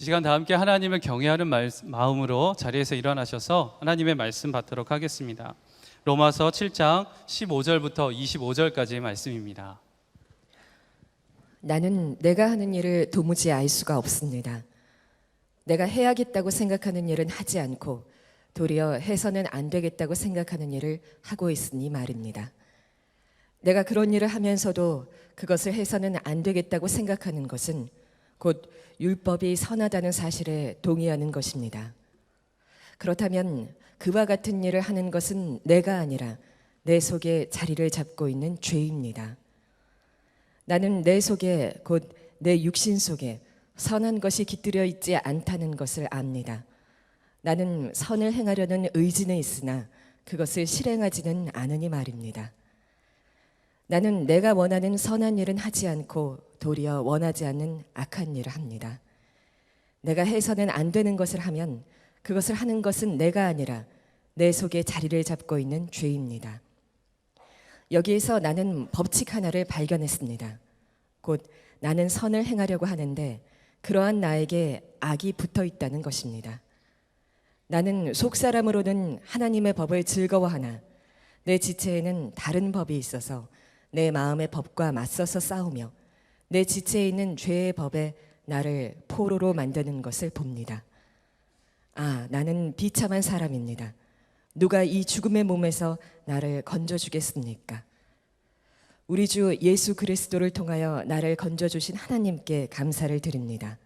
이 시간 다 함께 하나님을 경외하는 마음으로 자리에서 일어나셔서 하나님의 말씀 받도록 하겠습니다. 로마서 7장 15절부터 25절까지의 말씀입니다. 나는 내가 하는 일을 도무지 알 수가 없습니다. 내가 해야겠다고 생각하는 일은 하지 않고 도리어 해서는 안 되겠다고 생각하는 일을 하고 있으니 말입니다. 내가 그런 일을 하면서도 그것을 해서는 안 되겠다고 생각하는 것은 곧 율법이 선하다는 사실에 동의하는 것입니다. 그렇다면 그와 같은 일을 하는 것은 내가 아니라 내 속에 자리를 잡고 있는 죄입니다. 나는 내 속에 곧 내 육신 속에 선한 것이 깃들여 있지 않다는 것을 압니다. 나는 선을 행하려는 의지는 있으나 그것을 실행하지는 않으니 말입니다. 나는 내가 원하는 선한 일은 하지 않고 도리어 원하지 않는 악한 일을 합니다. 내가 해서는 안 되는 것을 하면 그것을 하는 것은 내가 아니라 내 속에 자리를 잡고 있는 죄입니다. 여기에서 나는 법칙 하나를 발견했습니다. 곧 나는 선을 행하려고 하는데 그러한 나에게 악이 붙어 있다는 것입니다. 나는 속사람으로는 하나님의 법을 즐거워하나 내 지체에는 다른 법이 있어서 내 마음의 법과 맞서서 싸우며 내 지체에 있는 죄의 법에 나를 포로로 만드는 것을 봅니다. 나는 비참한 사람입니다. 누가 이 죽음의 몸에서 나를 건져주겠습니까? 우리 주 예수 그리스도를 통하여 나를 건져주신 하나님께 감사를 드립니다.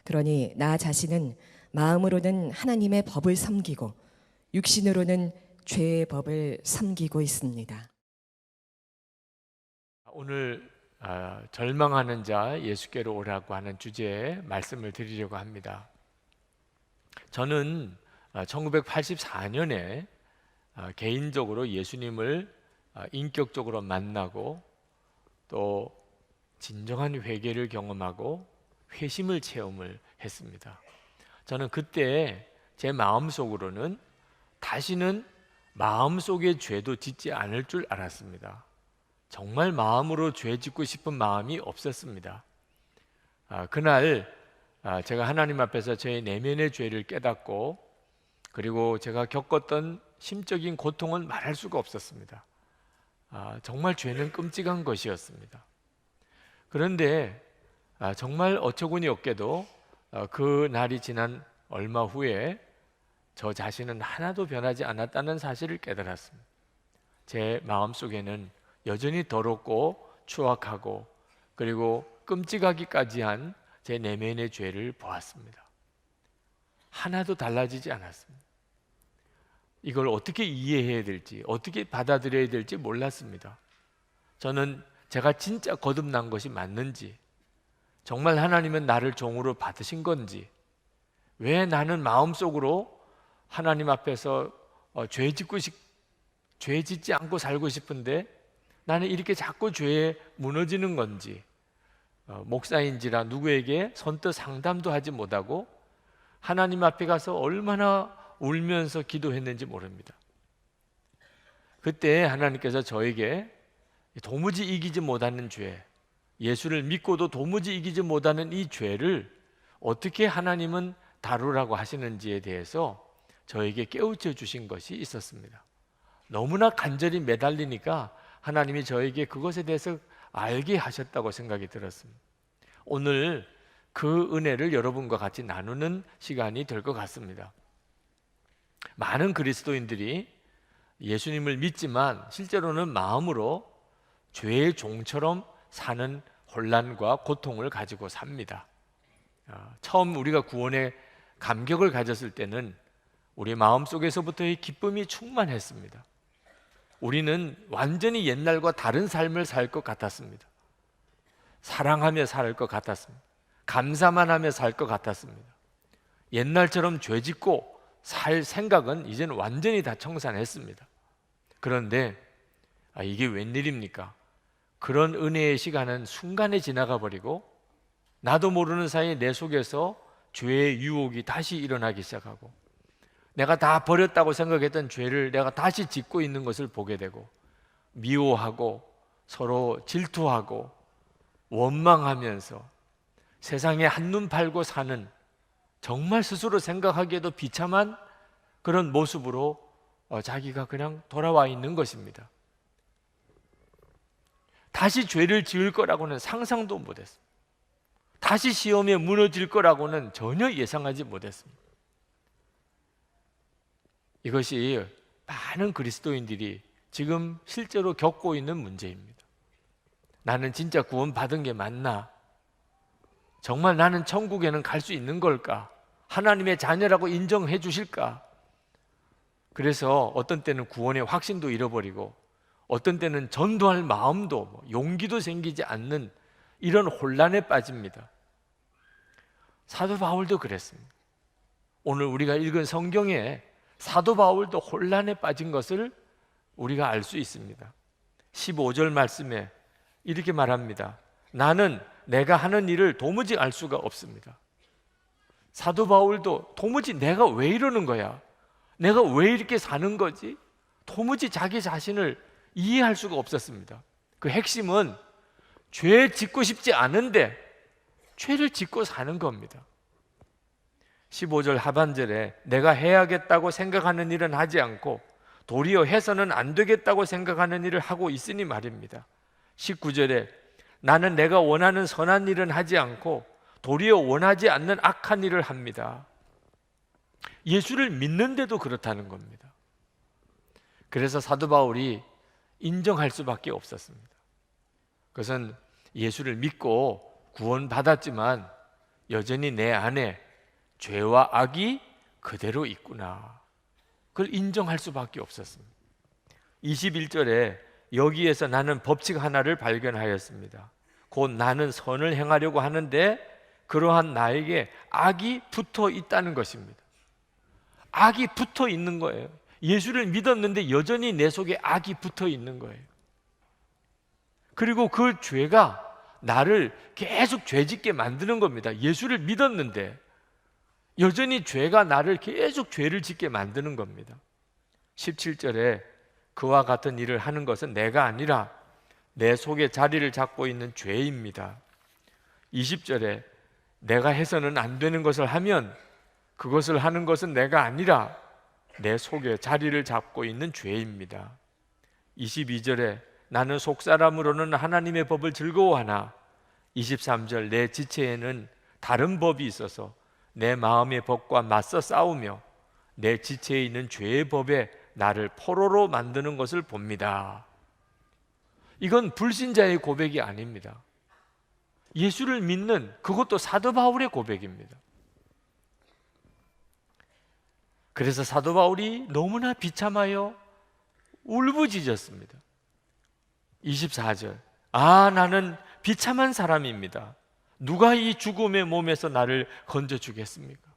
그러니 나 자신은 마음으로는 하나님의 법을 섬기고 육신으로는 죄의 법을 섬기고 있습니다. 오늘 절망하는 자 예수께로 오라고 하는 주제의 말씀을 드리려고 합니다. 저는 1984년에 개인적으로 예수님을 인격적으로 만나고 또 진정한 회개를 경험하고 회심을 체험을 했습니다. 저는 그때 제 마음속으로는 다시는 마음속의 죄도 짓지 않을 줄 알았습니다. 정말 마음으로 죄 짓고 싶은 마음이 없었습니다. 그날 제가 하나님 앞에서 제 내면의 죄를 깨닫고 그리고 제가 겪었던 심적인 고통은 말할 수가 없었습니다. 정말 죄는 끔찍한 것이었습니다. 그런데 정말 어처구니 없게도 그 날이 지난 얼마 후에 저 자신은 하나도 변하지 않았다는 사실을 깨달았습니다. 제 마음속에는 여전히 더럽고 추악하고 그리고 끔찍하기까지 한 제 내면의 죄를 보았습니다. 하나도 달라지지 않았습니다. 이걸 어떻게 이해해야 될지 어떻게 받아들여야 될지 몰랐습니다. 저는 제가 진짜 거듭난 것이 맞는지 정말 하나님은 나를 종으로 받으신 건지 왜 나는 마음속으로 하나님 앞에서 죄 짓지 않고 살고 싶은데 나는 이렇게 자꾸 죄에 무너지는 건지 목사인지라 누구에게 선뜻 상담도 하지 못하고 하나님 앞에 가서 얼마나 울면서 기도했는지 모릅니다. 그때 하나님께서 저에게 도무지 이기지 못하는 죄, 예수를 믿고도 도무지 이기지 못하는 이 죄를 어떻게 하나님은 다루라고 하시는지에 대해서 저에게 깨우쳐 주신 것이 있었습니다. 너무나 간절히 매달리니까 하나님이 저에게 그것에 대해서 알게 하셨다고 생각이 들었습니다. 오늘 그 은혜를 여러분과 같이 나누는 시간이 될 것 같습니다. 많은 그리스도인들이 예수님을 믿지만 실제로는 마음으로 죄의 종처럼 사는 혼란과 고통을 가지고 삽니다. 처음 우리가 구원의 감격을 가졌을 때는 우리 마음속에서부터의 기쁨이 충만했습니다. 우리는 완전히 옛날과 다른 삶을 살 것 같았습니다. 사랑하며 살 것 같았습니다. 감사만 하며 살 것 같았습니다. 옛날처럼 죄 짓고 살 생각은 이제는 완전히 다 청산했습니다. 그런데 이게 웬일입니까? 그런 은혜의 시간은 순간에 지나가 버리고 나도 모르는 사이에 내 속에서 죄의 유혹이 다시 일어나기 시작하고 내가 다 버렸다고 생각했던 죄를 내가 다시 짓고 있는 것을 보게 되고 미워하고 서로 질투하고 원망하면서 세상에 한눈 팔고 사는 정말 스스로 생각하기에도 비참한 그런 모습으로 자기가 그냥 돌아와 있는 것입니다. 다시 죄를 지을 거라고는 상상도 못했습니다. 다시 시험에 무너질 거라고는 전혀 예상하지 못했습니다. 이것이 많은 그리스도인들이 지금 실제로 겪고 있는 문제입니다. 나는 진짜 구원받은 게 맞나? 정말 나는 천국에는 갈 수 있는 걸까? 하나님의 자녀라고 인정해 주실까? 그래서 어떤 때는 구원의 확신도 잃어버리고 어떤 때는 전도할 마음도 용기도 생기지 않는 이런 혼란에 빠집니다. 사도 바울도 그랬습니다. 오늘 우리가 읽은 성경에 사도 바울도 혼란에 빠진 것을 우리가 알 수 있습니다. 15절 말씀에 이렇게 말합니다. 나는 내가 하는 일을 도무지 알 수가 없습니다. 사도 바울도 도무지 내가 왜 이러는 거야? 내가 왜 이렇게 사는 거지? 도무지 자기 자신을 이해할 수가 없었습니다. 그 핵심은 죄 짓고 싶지 않은데 죄를 짓고 사는 겁니다. 15절 하반절에 내가 해야겠다고 생각하는 일은 하지 않고 도리어 해서는 안 되겠다고 생각하는 일을 하고 있으니 말입니다. 19절에 나는 내가 원하는 선한 일은 하지 않고 도리어 원하지 않는 악한 일을 합니다. 예수를 믿는데도 그렇다는 겁니다. 그래서 사도 바울이 인정할 수밖에 없었습니다. 그것은 예수를 믿고 구원받았지만 여전히 내 안에 죄와 악이 그대로 있구나. 그걸 인정할 수밖에 없었습니다. 21절에 여기에서 나는 법칙 하나를 발견하였습니다. 곧 나는 선을 행하려고 하는데 그러한 나에게 악이 붙어 있다는 것입니다. 악이 붙어 있는 거예요. 예수를 믿었는데 여전히 내 속에 악이 붙어 있는 거예요. 그리고 그 죄가 나를 계속 죄짓게 만드는 겁니다. 예수를 믿었는데 여전히 죄가 나를 계속 죄를 짓게 만드는 겁니다. 17절에 그와 같은 일을 하는 것은 내가 아니라 내 속에 자리를 잡고 있는 죄입니다. 20절에 내가 해서는 안 되는 것을 하면 그것을 하는 것은 내가 아니라 내 속에 자리를 잡고 있는 죄입니다. 22절에 나는 속사람으로는 하나님의 법을 즐거워하나 23절 내 지체에는 다른 법이 있어서 내 마음의 법과 맞서 싸우며 내 지체에 있는 죄의 법에 나를 포로로 만드는 것을 봅니다. 이건 불신자의 고백이 아닙니다. 예수를 믿는 그것도 사도 바울의 고백입니다. 그래서 사도 바울이 너무나 비참하여 울부짖었습니다. 24절 나는 비참한 사람입니다. 누가 이 죽음의 몸에서 나를 건져주겠습니까?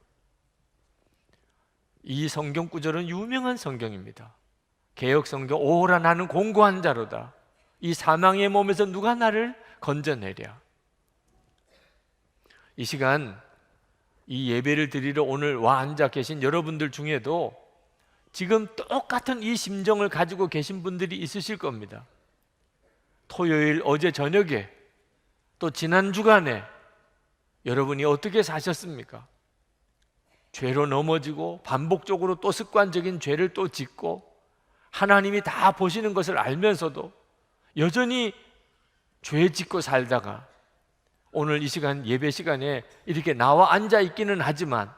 이 성경 구절은 유명한 성경입니다. 개역 성경 오호라 나는 공고한 자로다. 이 사망의 몸에서 누가 나를 건져내랴. 이 시간 이 예배를 드리러 오늘 와 앉아 계신 여러분들 중에도 지금 똑같은 이 심정을 가지고 계신 분들이 있으실 겁니다. 토요일 어제 저녁에 또 지난 주간에 여러분이 어떻게 사셨습니까? 죄로 넘어지고 반복적으로 또 습관적인 죄를 또 짓고 하나님이 다 보시는 것을 알면서도 여전히 죄 짓고 살다가 오늘 이 시간 예배 시간에 이렇게 나와 앉아 있기는 하지만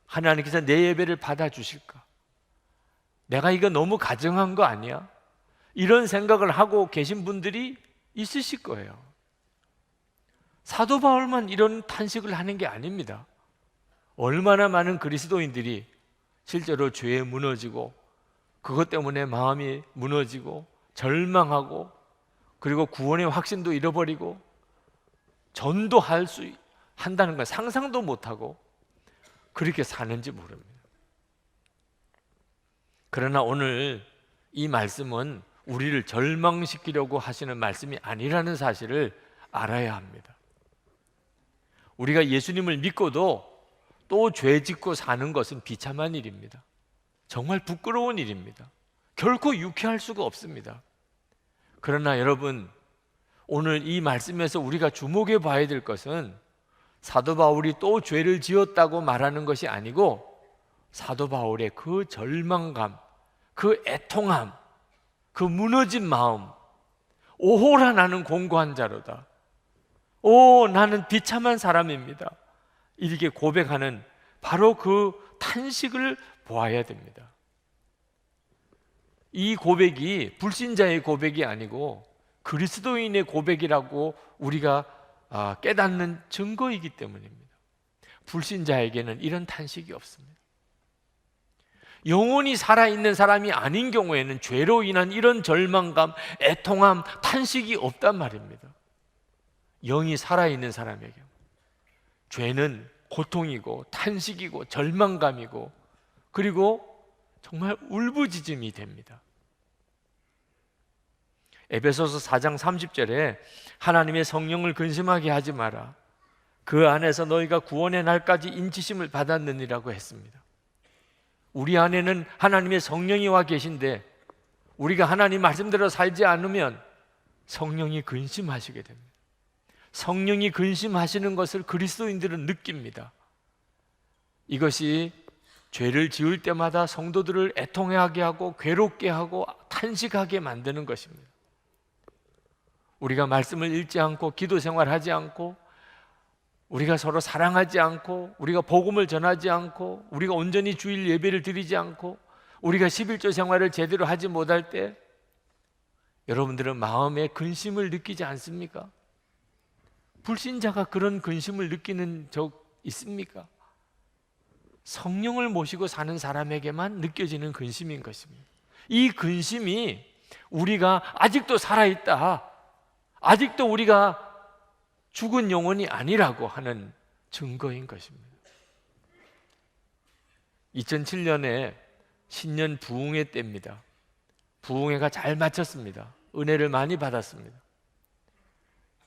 하나님께서 내 예배를 받아주실까? 내가 이거 너무 가정한 거 아니야? 이런 생각을 하고 계신 분들이 있으실 거예요. 사도 바울만 이런 탄식을 하는 게 아닙니다. 얼마나 많은 그리스도인들이 실제로 죄에 무너지고 그것 때문에 마음이 무너지고 절망하고 그리고 구원의 확신도 잃어버리고 전도할 수 한다는 걸 상상도 못하고 그렇게 사는지 모릅니다. 그러나 오늘 이 말씀은 우리를 절망시키려고 하시는 말씀이 아니라는 사실을 알아야 합니다. 우리가 예수님을 믿고도 또 죄 짓고 사는 것은 비참한 일입니다. 정말 부끄러운 일입니다. 결코 유쾌할 수가 없습니다. 그러나 여러분, 오늘 이 말씀에서 우리가 주목해 봐야 될 것은 사도 바울이 또 죄를 지었다고 말하는 것이 아니고 사도 바울의 그 절망감, 그 애통함, 그 무너진 마음, 오호라 나는 공고한 자로다. 오, 나는 비참한 사람입니다. 이렇게 고백하는 바로 그 탄식을 보아야 됩니다. 이 고백이 불신자의 고백이 아니고 그리스도인의 고백이라고 우리가 깨닫는 증거이기 때문입니다. 불신자에게는 이런 탄식이 없습니다. 영혼이 살아있는 사람이 아닌 경우에는 죄로 인한 이런 절망감, 애통함, 탄식이 없단 말입니다. 영이 살아있는 사람에게 죄는 고통이고 탄식이고 절망감이고 그리고 정말 울부짖음이 됩니다. 에베소서 4장 30절에 하나님의 성령을 근심하게 하지 마라. 그 안에서 너희가 구원의 날까지 인치심을 받았느니라고 했습니다. 우리 안에는 하나님의 성령이 와 계신데 우리가 하나님 말씀대로 살지 않으면 성령이 근심하시게 됩니다. 성령이 근심하시는 것을 그리스도인들은 느낍니다. 이것이 죄를 지을 때마다 성도들을 애통하게 하고 괴롭게 하고 탄식하게 만드는 것입니다. 우리가 말씀을 읽지 않고 기도 생활하지 않고 우리가 서로 사랑하지 않고 우리가 복음을 전하지 않고 우리가 온전히 주일 예배를 드리지 않고 우리가 11조 생활을 제대로 하지 못할 때 여러분들은 마음에 근심을 느끼지 않습니까? 불신자가 그런 근심을 느끼는 적 있습니까? 성령을 모시고 사는 사람에게만 느껴지는 근심인 것입니다. 이 근심이 우리가 아직도 살아있다, 아직도 우리가 죽은 영혼이 아니라고 하는 증거인 것입니다. 2007년에 신년 부흥회 때입니다. 부흥회가 잘 마쳤습니다. 은혜를 많이 받았습니다.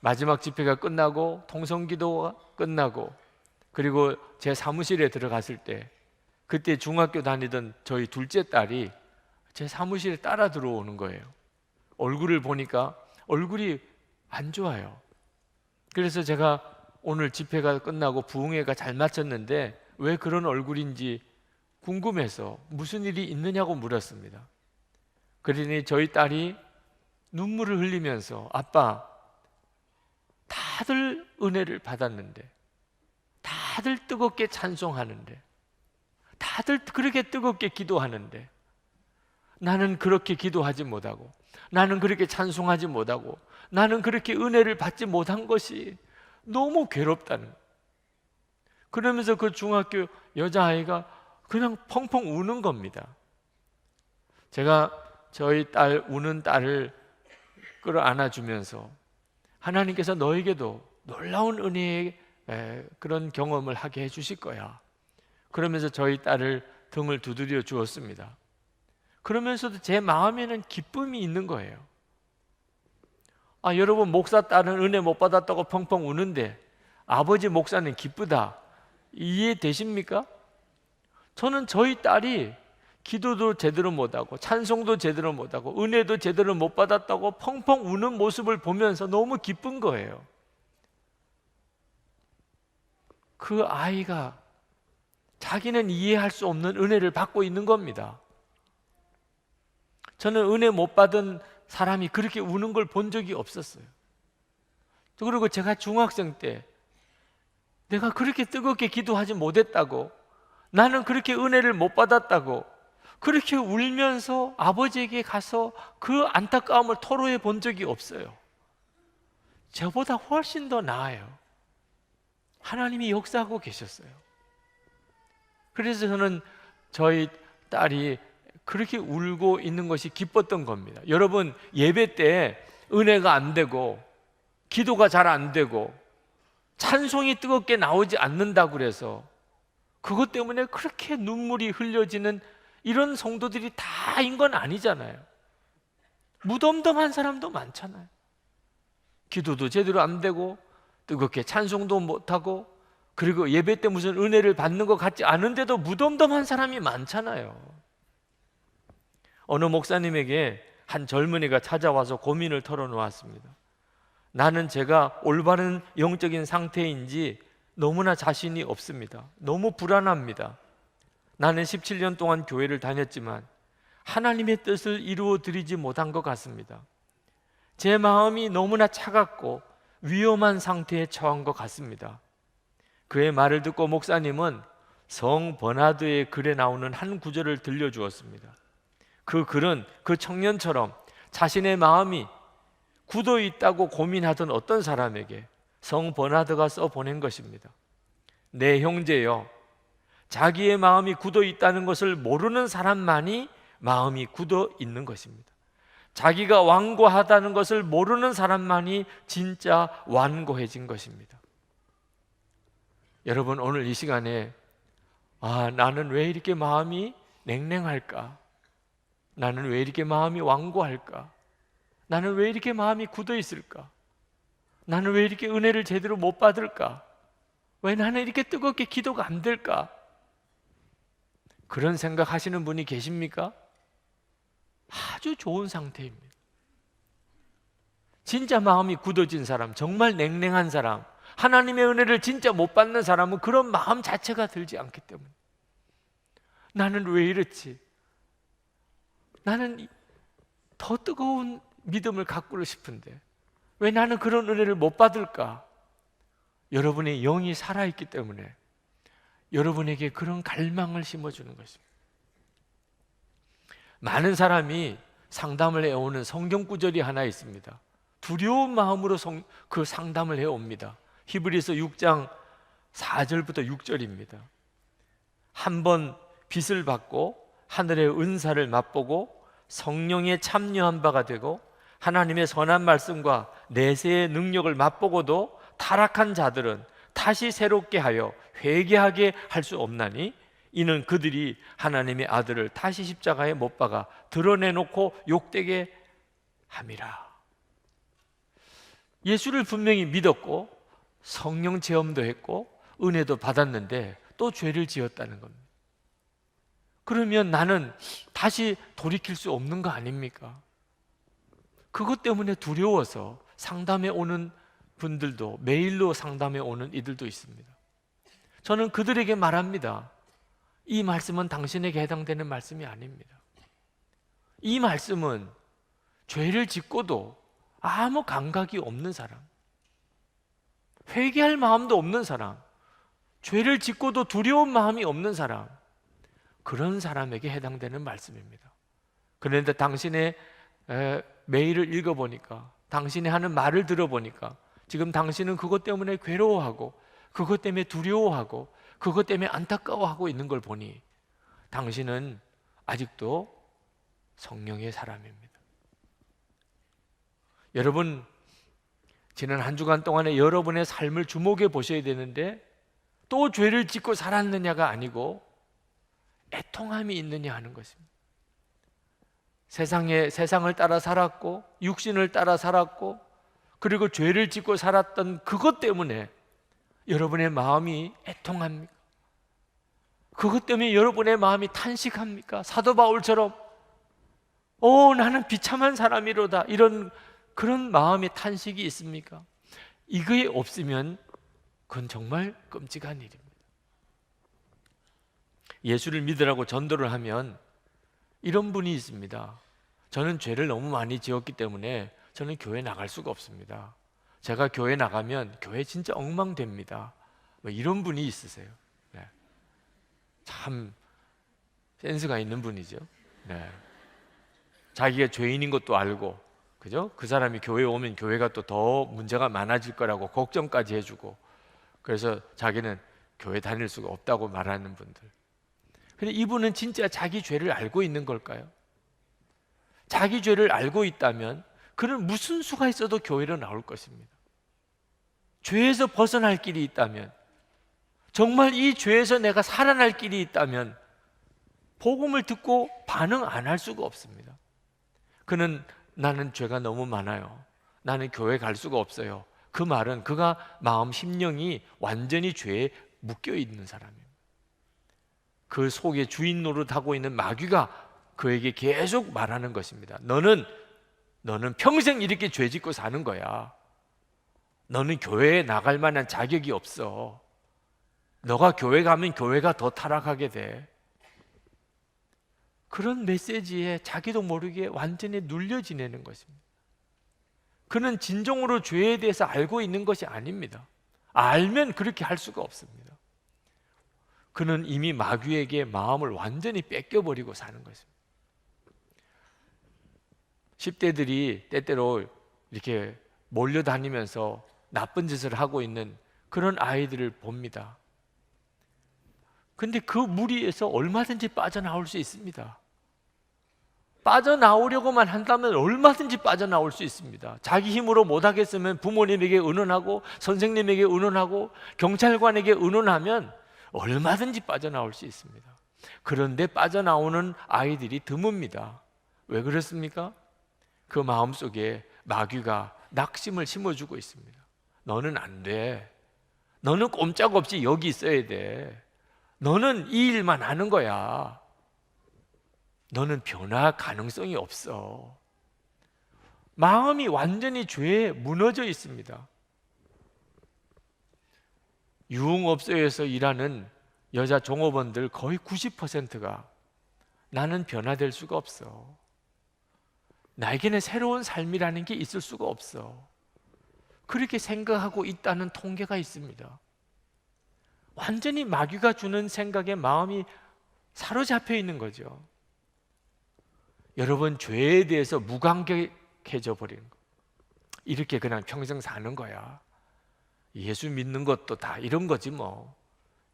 마지막 집회가 끝나고 통성기도가 끝나고 그리고 제 사무실에 들어갔을 때 그때 중학교 다니던 저희 둘째 딸이 제 사무실에 따라 들어오는 거예요. 얼굴을 보니까 얼굴이 안 좋아요. 그래서 제가 오늘 집회가 끝나고 부흥회가 잘 마쳤는데 왜 그런 얼굴인지 궁금해서 무슨 일이 있느냐고 물었습니다. 그러니 저희 딸이 눈물을 흘리면서 아빠, 다들 은혜를 받았는데 다들 뜨겁게 찬송하는데 다들 그렇게 뜨겁게 기도하는데 나는 그렇게 기도하지 못하고 나는 그렇게 찬송하지 못하고 나는 그렇게 은혜를 받지 못한 것이 너무 괴롭다는 거예요. 그러면서 그 중학교 여자아이가 그냥 펑펑 우는 겁니다. 제가 저희 딸 우는 딸을 끌어안아주면서 하나님께서 너에게도 놀라운 은혜의 그런 경험을 하게 해주실 거야. 그러면서 저희 딸을 등을 두드려 주었습니다. 그러면서도 제 마음에는 기쁨이 있는 거예요. 여러분, 목사 딸은 은혜 못 받았다고 펑펑 우는데 아버지 목사는 기쁘다, 이해되십니까? 저는 저희 딸이 기도도 제대로 못하고 찬송도 제대로 못하고 은혜도 제대로 못 받았다고 펑펑 우는 모습을 보면서 너무 기쁜 거예요. 그 아이가 자기는 이해할 수 없는 은혜를 받고 있는 겁니다. 저는 은혜 못 받은 사람이 그렇게 우는 걸 본 적이 없었어요. 그리고 제가 중학생 때 내가 그렇게 뜨겁게 기도하지 못했다고, 나는 그렇게 은혜를 못 받았다고 그렇게 울면서 아버지에게 가서 그 안타까움을 토로해 본 적이 없어요. 저보다 훨씬 더 나아요. 하나님이 역사하고 계셨어요. 그래서 저는 저희 딸이 그렇게 울고 있는 것이 기뻤던 겁니다. 여러분, 예배 때 은혜가 안 되고 기도가 잘 안 되고 찬송이 뜨겁게 나오지 않는다고 그래서 그것 때문에 그렇게 눈물이 흘려지는 이런 성도들이 다인 건 아니잖아요. 무덤덤한 사람도 많잖아요. 기도도 제대로 안 되고 뜨겁게 찬송도 못하고 그리고 예배 때 무슨 은혜를 받는 것 같지 않은데도 무덤덤한 사람이 많잖아요. 어느 목사님에게 한 젊은이가 찾아와서 고민을 털어놓았습니다. 나는 제가 올바른 영적인 상태인지 너무나 자신이 없습니다. 너무 불안합니다. 나는 17년 동안 교회를 다녔지만 하나님의 뜻을 이루어 드리지 못한 것 같습니다. 제 마음이 너무나 차갑고 위험한 상태에 처한 것 같습니다. 그의 말을 듣고 목사님은 성 버나드의 글에 나오는 한 구절을 들려주었습니다. 그 글은 그 청년처럼 자신의 마음이 굳어 있다고 고민하던 어떤 사람에게 성 버나드가 써보낸 것입니다. 내 형제여, 자기의 마음이 굳어 있다는 것을 모르는 사람만이 마음이 굳어 있는 것입니다. 자기가 완고하다는 것을 모르는 사람만이 진짜 완고해진 것입니다. 여러분, 오늘 이 시간에 나는 왜 이렇게 마음이 냉랭할까? 나는 왜 이렇게 마음이 완고할까? 나는 왜 이렇게 마음이 굳어 있을까? 나는 왜 이렇게 은혜를 제대로 못 받을까? 왜 나는 이렇게 뜨겁게 기도가 안 될까? 그런 생각하시는 분이 계십니까? 아주 좋은 상태입니다. 진짜 마음이 굳어진 사람, 정말 냉랭한 사람, 하나님의 은혜를 진짜 못 받는 사람은 그런 마음 자체가 들지 않기 때문에 나는 왜 이렇지? 나는 더 뜨거운 믿음을 갖고 싶은데 왜 나는 그런 은혜를 못 받을까? 여러분의 영이 살아있기 때문에 여러분에게 그런 갈망을 심어주는 것입니다. 많은 사람이 상담을 해오는 성경 구절이 하나 있습니다. 두려운 마음으로 그 상담을 해옵니다. 히브리서 6장 4절부터 6절입니다. 한번 빚을 받고 하늘의 은사를 맛보고 성령에 참여한 바가 되고 하나님의 선한 말씀과 내세의 능력을 맛보고도 타락한 자들은 다시 새롭게 하여 회개하게 할 수 없나니 이는 그들이 하나님의 아들을 다시 십자가에 못 박아 드러내놓고 욕되게 함이라. 예수를 분명히 믿었고 성령 체험도 했고 은혜도 받았는데 또 죄를 지었다는 겁니다. 그러면 나는 다시 돌이킬 수 없는 거 아닙니까? 그것 때문에 두려워서 상담에 오는 분들도, 메일로 상담에 오는 이들도 있습니다. 저는 그들에게 말합니다. 이 말씀은 당신에게 해당되는 말씀이 아닙니다. 이 말씀은 죄를 짓고도 아무 감각이 없는 사람, 회개할 마음도 없는 사람, 죄를 짓고도 두려운 마음이 없는 사람, 그런 사람에게 해당되는 말씀입니다. 그런데 당신의 메일을 읽어보니까, 당신이 하는 말을 들어보니까 지금 당신은 그것 때문에 괴로워하고 그것 때문에 두려워하고 그것 때문에 안타까워하고 있는 걸 보니 당신은 아직도 성령의 사람입니다. 여러분, 지난 한 주간 동안에 여러분의 삶을 주목해 보셔야 되는데 또 죄를 짓고 살았느냐가 아니고 애통함이 있느냐 하는 것입니다. 세상을 따라 살았고 육신을 따라 살았고 그리고 죄를 짓고 살았던 그것 때문에 여러분의 마음이 애통합니까? 그것 때문에 여러분의 마음이 탄식합니까? 사도 바울처럼 나는 비참한 사람이로다, 이런 그런 마음의 탄식이 있습니까? 이게 없으면 그건 정말 끔찍한 일입니다. 예수를 믿으라고 전도를 하면 이런 분이 있습니다. 저는 죄를 너무 많이 지었기 때문에 저는 교회 나갈 수가 없습니다. 제가 교회 나가면 교회 진짜 엉망됩니다. 이런 분이 있으세요. 네. 참 센스가 있는 분이죠. 네. 자기가 죄인인 것도 알고, 그죠? 그 사람이 교회에 오면 교회가 또 더 문제가 많아질 거라고 걱정까지 해주고, 그래서 자기는 교회 다닐 수가 없다고 말하는 분들. 근데 이분은 진짜 자기 죄를 알고 있는 걸까요? 자기 죄를 알고 있다면 그는 무슨 수가 있어도 교회로 나올 것입니다. 죄에서 벗어날 길이 있다면, 정말 이 죄에서 내가 살아날 길이 있다면 복음을 듣고 반응 안 할 수가 없습니다. 그는 나는 죄가 너무 많아요, 나는 교회 갈 수가 없어요. 그 말은 그가 마음 심령이 완전히 죄에 묶여 있는 사람입니다. 그 속에 주인 노릇하고 있는 마귀가 그에게 계속 말하는 것입니다. 너는 평생 이렇게 죄 짓고 사는 거야. 너는 교회에 나갈 만한 자격이 없어. 너가 교회 가면 교회가 더 타락하게 돼. 그런 메시지에 자기도 모르게 완전히 눌려 지내는 것입니다. 그는 진정으로 죄에 대해서 알고 있는 것이 아닙니다. 알면 그렇게 할 수가 없습니다. 그는 이미 마귀에게 마음을 완전히 뺏겨버리고 사는 것입니다. 10대들이 때때로 이렇게 몰려다니면서 나쁜 짓을 하고 있는 그런 아이들을 봅니다. 근데 그 무리에서 얼마든지 빠져나올 수 있습니다. 빠져나오려고만 한다면 얼마든지 빠져나올 수 있습니다. 자기 힘으로 못하겠으면 부모님에게 의논하고 선생님에게 의논하고 경찰관에게 의논하면 얼마든지 빠져나올 수 있습니다. 그런데 빠져나오는 아이들이 드뭅니다. 왜 그렇습니까? 그 마음속에 마귀가 낙심을 심어주고 있습니다. 너는 안 돼. 너는 꼼짝없이 여기 있어야 돼. 너는 이 일만 하는 거야. 너는 변화 가능성이 없어. 마음이 완전히 죄에 무너져 있습니다. 유흥업소에서 일하는 여자 종업원들 거의 90%가 나는 변화될 수가 없어. 나에게는 새로운 삶이라는 게 있을 수가 없어. 그렇게 생각하고 있다는 통계가 있습니다. 완전히 마귀가 주는 생각에 마음이 사로잡혀 있는 거죠. 여러분, 죄에 대해서 무감각해져 버리는 거. 이렇게 그냥 평생 사는 거야. 예수 믿는 것도 다 이런 거지 뭐.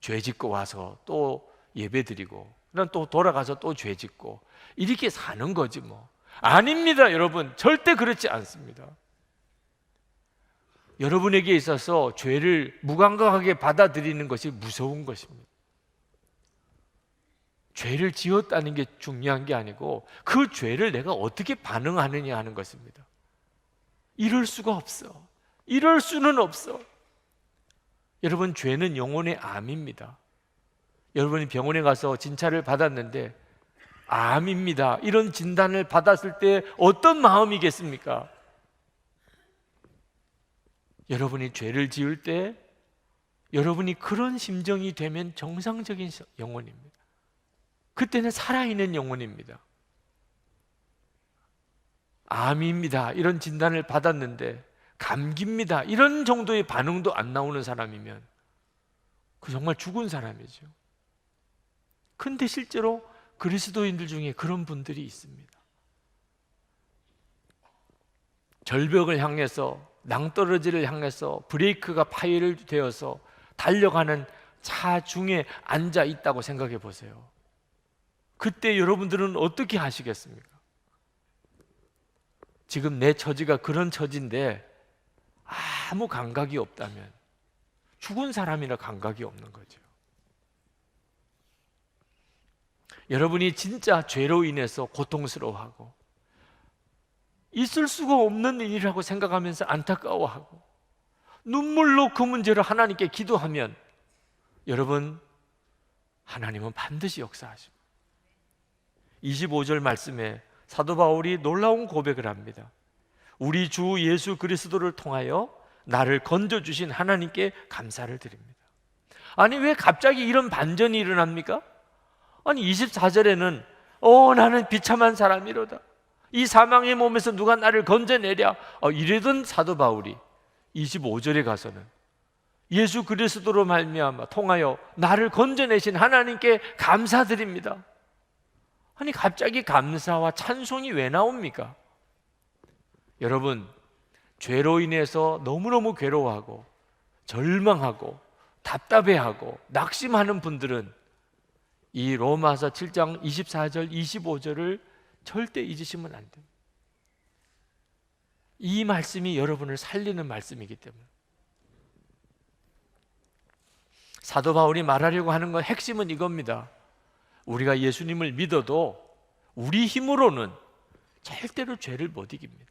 죄 짓고 와서 또 예배 드리고 그럼 또 돌아가서 또 죄 짓고 이렇게 사는 거지 뭐. 아닙니다, 여러분. 절대 그렇지 않습니다. 여러분에게 있어서 죄를 무감각하게 받아들이는 것이 무서운 것입니다. 죄를 지었다는 게 중요한 게 아니고 그 죄를 내가 어떻게 반응하느냐 하는 것입니다. 이럴 수가 없어. 이럴 수는 없어. 여러분, 죄는 영혼의 암입니다. 여러분이 병원에 가서 진찰을 받았는데 암입니다, 이런 진단을 받았을 때 어떤 마음이겠습니까? 여러분이 죄를 지을 때 여러분이 그런 심정이 되면 정상적인 영혼입니다. 그때는 살아있는 영혼입니다. 암입니다, 이런 진단을 받았는데 감기입니다, 이런 정도의 반응도 안 나오는 사람이면 그 정말 죽은 사람이죠. 근데 실제로 그리스도인들 중에 그런 분들이 있습니다. 절벽을 향해서, 낭떠러지를 향해서 브레이크가 파열되어서 달려가는 차 중에 앉아 있다고 생각해 보세요. 그때 여러분들은 어떻게 하시겠습니까? 지금 내 처지가 그런 처지인데 아무 감각이 없다면 죽은 사람이나 감각이 없는 거죠. 여러분이 진짜 죄로 인해서 고통스러워하고 있을 수가 없는 일이라고 생각하면서 안타까워하고 눈물로 그 문제를 하나님께 기도하면 여러분, 하나님은 반드시 역사하십니다. 25절 말씀에 사도 바울이 놀라운 고백을 합니다. 우리 주 예수 그리스도를 통하여 나를 건져주신 하나님께 감사를 드립니다. 아니, 왜 갑자기 이런 반전이 일어납니까? 아니, 24절에는 나는 비참한 사람이로다, 이 사망의 몸에서 누가 나를 건져내랴, 이래던 사도 바울이 25절에 가서는 예수 그리스도로 말미암아 통하여 나를 건져내신 하나님께 감사드립니다. 아니, 갑자기 감사와 찬송이 왜 나옵니까? 여러분, 죄로 인해서 너무너무 괴로워하고 절망하고 답답해하고 낙심하는 분들은 이 로마서 7장 24절 25절을 절대 잊으시면 안 됩니다. 이 말씀이 여러분을 살리는 말씀이기 때문에. 사도 바울이 말하려고 하는 건 핵심은 이겁니다. 우리가 예수님을 믿어도 우리 힘으로는 절대로 죄를 못 이깁니다.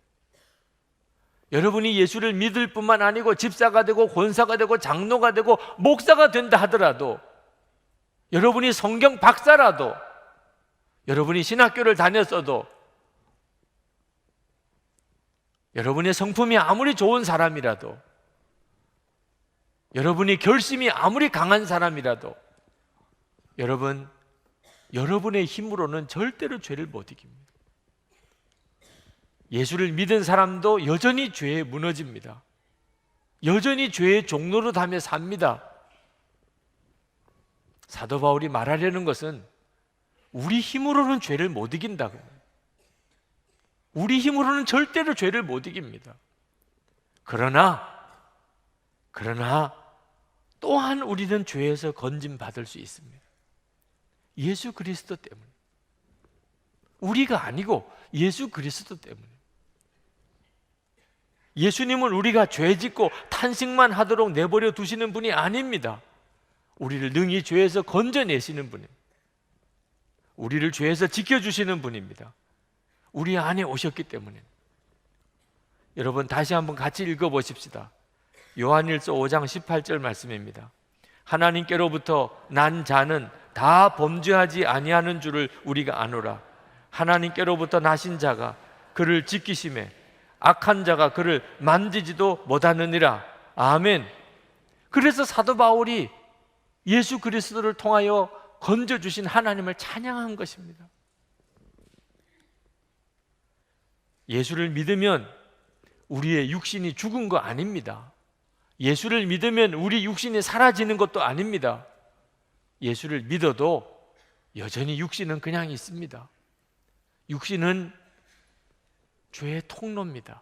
여러분이 예수를 믿을 뿐만 아니고 집사가 되고 권사가 되고 장로가 되고 목사가 된다 하더라도, 여러분이 성경 박사라도, 여러분이 신학교를 다녔어도, 여러분의 성품이 아무리 좋은 사람이라도 여러분이 결심이 아무리 강한 사람이라도 여러분의 힘으로는 절대로 죄를 못 이깁니다. 예수를 믿은 사람도 여전히 죄에 무너집니다. 여전히 죄의 종로로 다며 삽니다. 사도 바울이 말하려는 것은 우리 힘으로는 죄를 못 이긴다고. 우리 힘으로는 절대로 죄를 못 이깁니다. 그러나 또한 우리는 죄에서 건짐받을 수 있습니다. 예수 그리스도 때문에. 우리가 아니고 예수 그리스도 때문에. 예수님은 우리가 죄 짓고 탄식만 하도록 내버려 두시는 분이 아닙니다. 우리를 능히 죄에서 건져내시는 분입니다. 우리를 죄에서 지켜주시는 분입니다. 우리 안에 오셨기 때문에. 여러분 다시 한번 같이 읽어보십시다. 요한일서 5장 18절 말씀입니다. 하나님께로부터 난 자는 다 범죄하지 아니하는 줄을 우리가 아노라. 하나님께로부터 나신 자가 그를 지키심에 악한 자가 그를 만지지도 못하느니라. 아멘. 그래서 사도 바울이 예수 그리스도를 통하여 건져주신 하나님을 찬양한 것입니다. 예수를 믿으면 우리의 육신이 죽은 거 아닙니다. 예수를 믿으면 우리 육신이 사라지는 것도 아닙니다. 예수를 믿어도 여전히 육신은 그냥 있습니다. 육신은 죄의 통로입니다.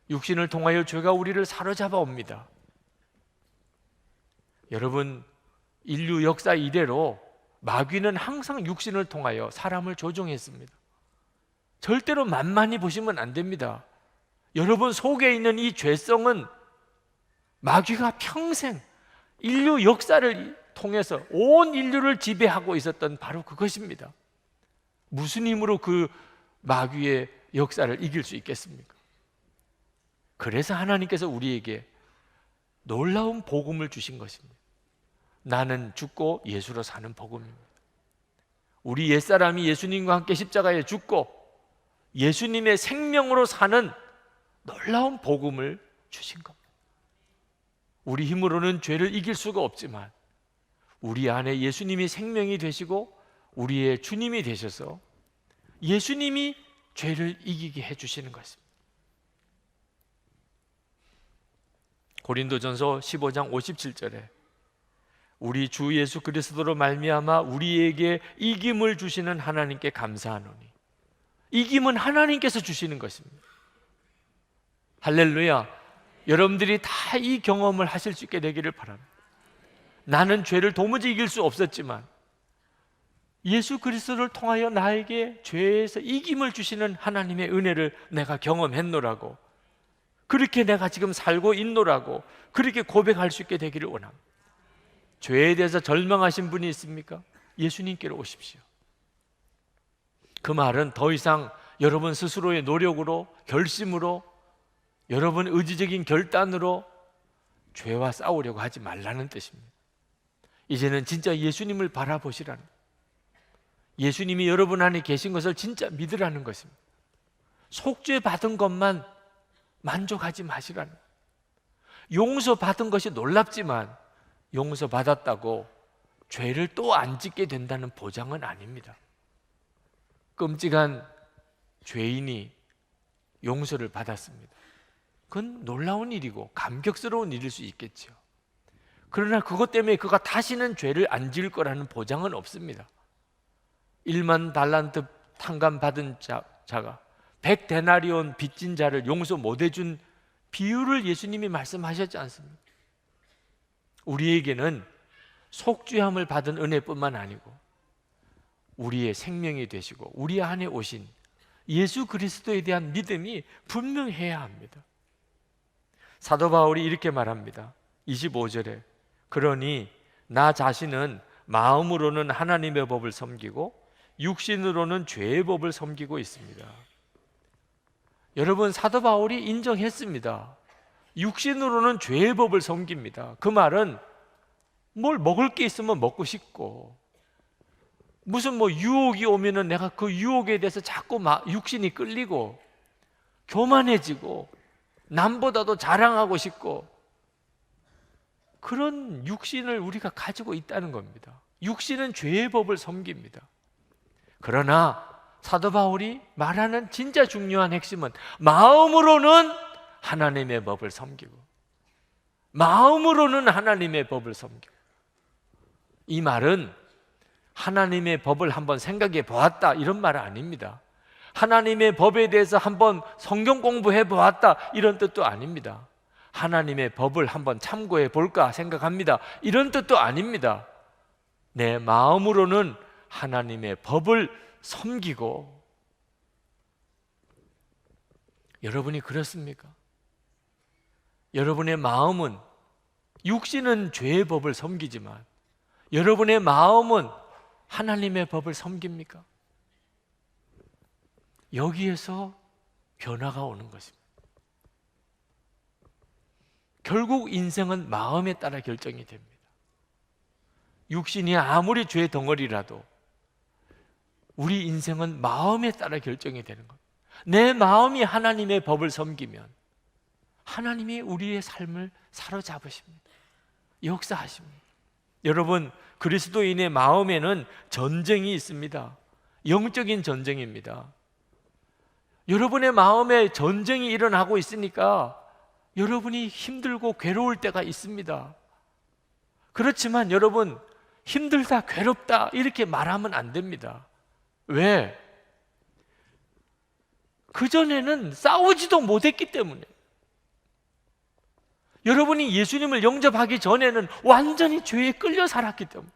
육신을 통하여 죄가 우리를 사로잡아 옵니다. 여러분, 인류 역사 이대로 마귀는 항상 육신을 통하여 사람을 조종했습니다. 절대로 만만히 보시면 안 됩니다. 여러분 속에 있는 이 죄성은 마귀가 평생 인류 역사를 통해서 온 인류를 지배하고 있었던 바로 그것입니다. 무슨 힘으로 그 마귀의 역사를 이길 수 있겠습니까? 그래서 하나님께서 우리에게 놀라운 복음을 주신 것입니다. 나는 죽고 예수로 사는 복음입니다. 우리 옛사람이 예수님과 함께 십자가에 죽고 예수님의 생명으로 사는 놀라운 복음을 주신 겁니다. 우리 힘으로는 죄를 이길 수가 없지만 우리 안에 예수님이 생명이 되시고 우리의 주님이 되셔서 예수님이 죄를 이기게 해주시는 것입니다. 고린도전서 15장 57절에 우리 주 예수 그리스도로 말미암아 우리에게 이김을 주시는 하나님께 감사하노니. 이김은 하나님께서 주시는 것입니다. 할렐루야. 여러분들이 다 이 경험을 하실 수 있게 되기를 바랍니다. 나는 죄를 도무지 이길 수 없었지만 예수 그리스도를 통하여 나에게 죄에서 이김을 주시는 하나님의 은혜를 내가 경험했노라고, 그렇게 내가 지금 살고 있노라고 그렇게 고백할 수 있게 되기를 원합니다. 죄에 대해서 절망하신 분이 있습니까? 예수님께로 오십시오. 그 말은 더 이상 여러분 스스로의 노력으로, 결심으로, 여러분 의지적인 결단으로 죄와 싸우려고 하지 말라는 뜻입니다. 이제는 진짜 예수님을 바라보시라는, 예수님이 여러분 안에 계신 것을 진짜 믿으라는 것입니다. 속죄 받은 것만 만족하지 마시라는, 용서받은 것이 놀랍지만 용서받았다고 죄를 또 안 짓게 된다는 보장은 아닙니다. 끔찍한 죄인이 용서를 받았습니다. 그건 놀라운 일이고 감격스러운 일일 수 있겠죠. 그러나 그것 때문에 그가 다시는 죄를 안 지을 거라는 보장은 없습니다. 1만 달란트 탕감 받은 자가 100데나리온 빚진 자를 용서 못 해준 비유를 예수님이 말씀하셨지 않습니까? 우리에게는 속죄함을 받은 은혜뿐만 아니고 우리의 생명이 되시고 우리 안에 오신 예수 그리스도에 대한 믿음이 분명해야 합니다. 사도 바울이 이렇게 말합니다. 25절에 그러니 나 자신은 마음으로는 하나님의 법을 섬기고 육신으로는 죄의 법을 섬기고 있습니다. 여러분, 사도 바울이 인정했습니다. 육신으로는 죄의 법을 섬깁니다. 그 말은 뭘 먹을 게 있으면 먹고 싶고, 무슨 유혹이 오면은 내가 그 유혹에 대해서 자꾸 육신이 끌리고 교만해지고 남보다도 자랑하고 싶고, 그런 육신을 우리가 가지고 있다는 겁니다. 육신은 죄의 법을 섬깁니다. 그러나 사도 바울이 말하는 진짜 중요한 핵심은 마음으로는 하나님의 법을 섬기고, 마음으로는 하나님의 법을 섬기고. 이 말은 하나님의 법을 한번 생각해 보았다 이런 말은 아닙니다. 하나님의 법에 대해서 한번 성경 공부해 보았다 이런 뜻도 아닙니다. 하나님의 법을 한번 참고해 볼까 생각합니다 이런 뜻도 아닙니다. 내 마음으로는 하나님의 법을 섬기고. 여러분이 그렇습니까? 여러분의 마음은, 육신은 죄의 법을 섬기지만 여러분의 마음은 하나님의 법을 섬깁니까? 여기에서 변화가 오는 것입니다. 결국 인생은 마음에 따라 결정이 됩니다. 육신이 아무리 죄 덩어리라도 우리 인생은 마음에 따라 결정이 되는 겁니다. 내 마음이 하나님의 법을 섬기면 하나님이 우리의 삶을 사로잡으십니다. 역사하십니다. 여러분, 그리스도인의 마음에는 전쟁이 있습니다. 영적인 전쟁입니다. 여러분의 마음에 전쟁이 일어나고 있으니까 여러분이 힘들고 괴로울 때가 있습니다. 그렇지만 여러분, 힘들다, 괴롭다 이렇게 말하면 안 됩니다. 왜? 그전에는 싸우지도 못했기 때문에. 여러분이 예수님을 영접하기 전에는 완전히 죄에 끌려 살았기 때문에.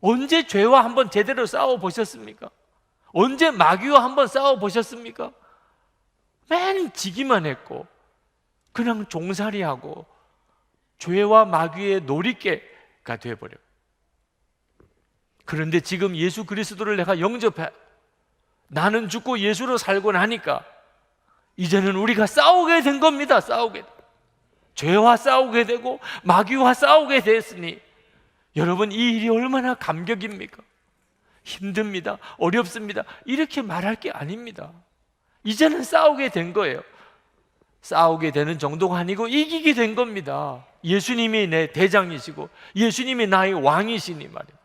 언제 죄와 한번 제대로 싸워 보셨습니까? 언제 마귀와 한번 싸워 보셨습니까? 맨 지기만 했고 그냥 종살이하고 죄와 마귀의 놀이개가 되어버려. 그런데 지금 예수 그리스도를 내가 영접해, 나는 죽고 예수로 살고 나니까 이제는 우리가 싸우게 된 겁니다. 싸우게 돼. 죄와 싸우게 되고 마귀와 싸우게 됐으니 여러분, 이 일이 얼마나 감격입니까? 힘듭니다. 어렵습니다. 이렇게 말할 게 아닙니다. 이제는 싸우게 된 거예요. 싸우게 되는 정도가 아니고 이기게 된 겁니다. 예수님이 내 대장이시고 예수님이 나의 왕이시니 말이에요.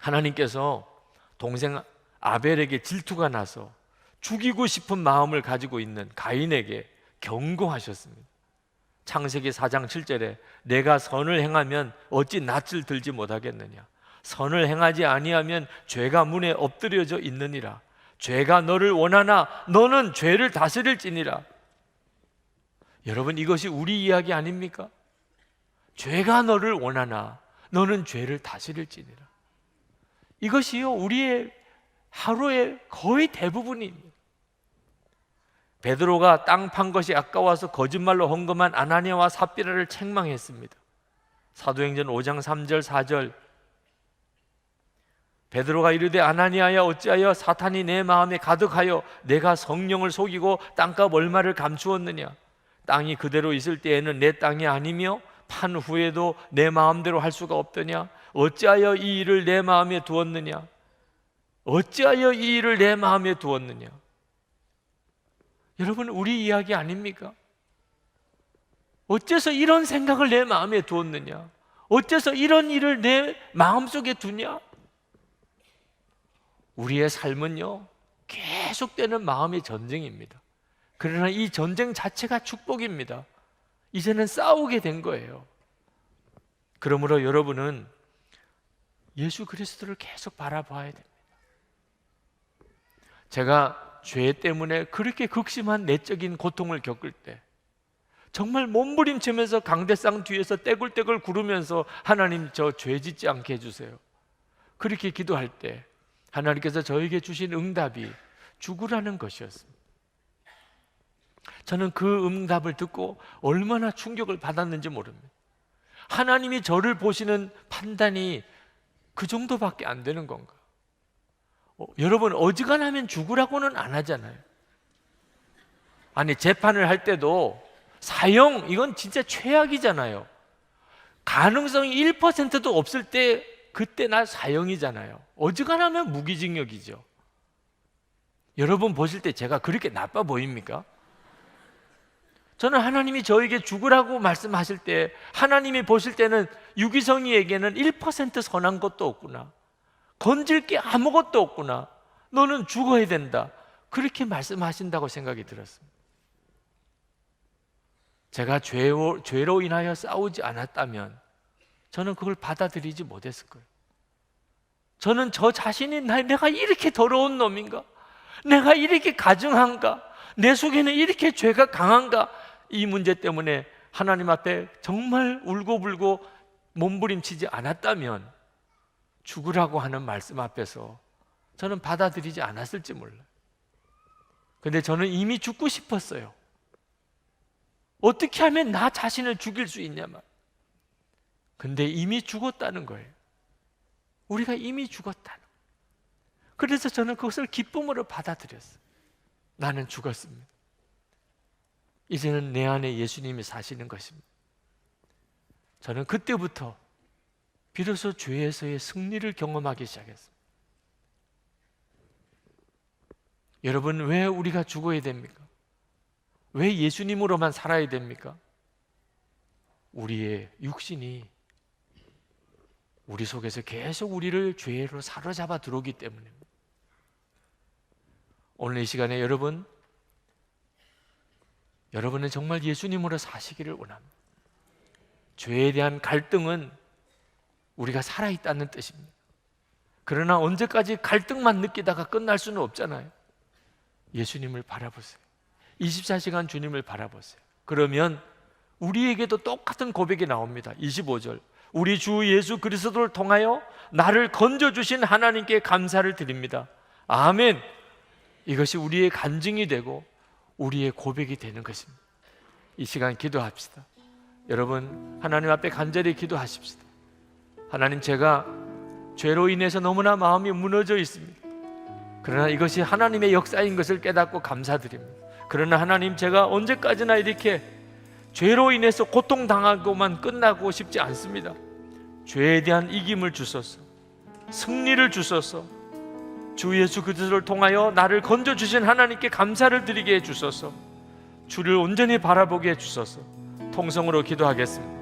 하나님께서 동생 아벨에게 질투가 나서 죽이고 싶은 마음을 가지고 있는 가인에게 경고하셨습니다. 창세기 4장 7절에 내가 선을 행하면 어찌 낯을 들지 못하겠느냐, 선을 행하지 아니하면 죄가 문에 엎드려져 있느니라. 죄가 너를 원하나 너는 죄를 다스릴지니라. 여러분, 이것이 우리 이야기 아닙니까? 죄가 너를 원하나 너는 죄를 다스릴지니라. 이것이요, 우리의 하루의 거의 대부분입니다. 베드로가 땅 판 것이 아까워서 거짓말로 헌금한 아나니아와 삽비라를 책망했습니다. 사도행전 5장 3절 4절 베드로가 이르되 아나니아야 어찌하여 사탄이 내 마음에 가득하여 내가 성령을 속이고 땅값 얼마를 감추었느냐. 땅이 그대로 있을 때에는 내 땅이 아니며 판 후에도 내 마음대로 할 수가 없더냐. 어찌하여 이 일을 내 마음에 두었느냐. 어찌하여 이 일을 내 마음에 두었느냐. 여러분, 우리 이야기 아닙니까? 어째서 이런 생각을 내 마음에 두었느냐. 어째서 이런 일을 내 마음속에 두냐. 우리의 삶은요, 계속되는 마음의 전쟁입니다. 그러나 이 전쟁 자체가 축복입니다. 이제는 싸우게 된 거예요. 그러므로 여러분은 예수 그리스도를 계속 바라봐야 됩니다. 제가 죄 때문에 그렇게 극심한 내적인 고통을 겪을 때 정말 몸부림치면서 강대상 뒤에서 떼굴떼굴 구르면서 하나님, 저 죄 짓지 않게 해주세요, 그렇게 기도할 때 하나님께서 저에게 주신 응답이 죽으라는 것이었습니다. 저는 그 응답을 듣고 얼마나 충격을 받았는지 모릅니다. 하나님이 저를 보시는 판단이 그 정도밖에 안 되는 건가? 여러분, 어지간하면 죽으라고는 안 하잖아요. 아니, 재판을 할 때도 사형, 이건 진짜 최악이잖아요. 가능성이 1%도 없을 때 그때 나 사형이잖아요. 어지간하면 무기징역이죠. 여러분 보실 때 제가 그렇게 나빠 보입니까? 저는 하나님이 저에게 죽으라고 말씀하실 때 하나님이 보실 때는 유기성이에게는 1% 선한 것도 없구나, 건질 게 아무것도 없구나, 너는 죽어야 된다, 그렇게 말씀하신다고 생각이 들었습니다. 제가 죄로 인하여 싸우지 않았다면 저는 그걸 받아들이지 못했을 거예요. 저는 저 자신이 내가 이렇게 더러운 놈인가, 내가 이렇게 가증한가, 내 속에는 이렇게 죄가 강한가, 이 문제 때문에 하나님 앞에 정말 울고불고 몸부림치지 않았다면 죽으라고 하는 말씀 앞에서 저는 받아들이지 않았을지 몰라요. 근데 저는 이미 죽고 싶었어요. 어떻게 하면 나 자신을 죽일 수 있냐만. 근데 이미 죽었다는 거예요. 우리가 이미 죽었다는. 그래서 저는 그것을 기쁨으로 받아들였어요. 나는 죽었습니다. 이제는 내 안에 예수님이 사시는 것입니다. 저는 그때부터 비로소 죄에서의 승리를 경험하기 시작했습니다. 여러분, 왜 우리가 죽어야 됩니까? 왜 예수님으로만 살아야 됩니까? 우리의 육신이 우리 속에서 계속 우리를 죄로 사로잡아 들어오기 때문입니다. 오늘 이 시간에 여러분은 정말 예수님으로 사시기를 원합니다. 죄에 대한 갈등은 우리가 살아있다는 뜻입니다. 그러나 언제까지 갈등만 느끼다가 끝날 수는 없잖아요. 예수님을 바라보세요. 24시간 주님을 바라보세요. 그러면 우리에게도 똑같은 고백이 나옵니다. 25절, 우리 주 예수 그리스도를 통하여 나를 건져주신 하나님께 감사를 드립니다. 아멘. 이것이 우리의 간증이 되고 우리의 고백이 되는 것입니다. 이 시간 기도합시다. 여러분, 하나님 앞에 간절히 기도하십시다. 하나님, 제가 죄로 인해서 너무나 마음이 무너져 있습니다. 그러나 이것이 하나님의 역사인 것을 깨닫고 감사드립니다. 그러나 하나님, 제가 언제까지나 이렇게 죄로 인해서 고통당하고만 끝나고 싶지 않습니다. 죄에 대한 이김을 주소서, 승리를 주소서, 주 예수 그리스도를 통하여 나를 건져주신 하나님께 감사를 드리게 해주소서, 주를 온전히 바라보게 해주소서. 통성으로 기도하겠습니다.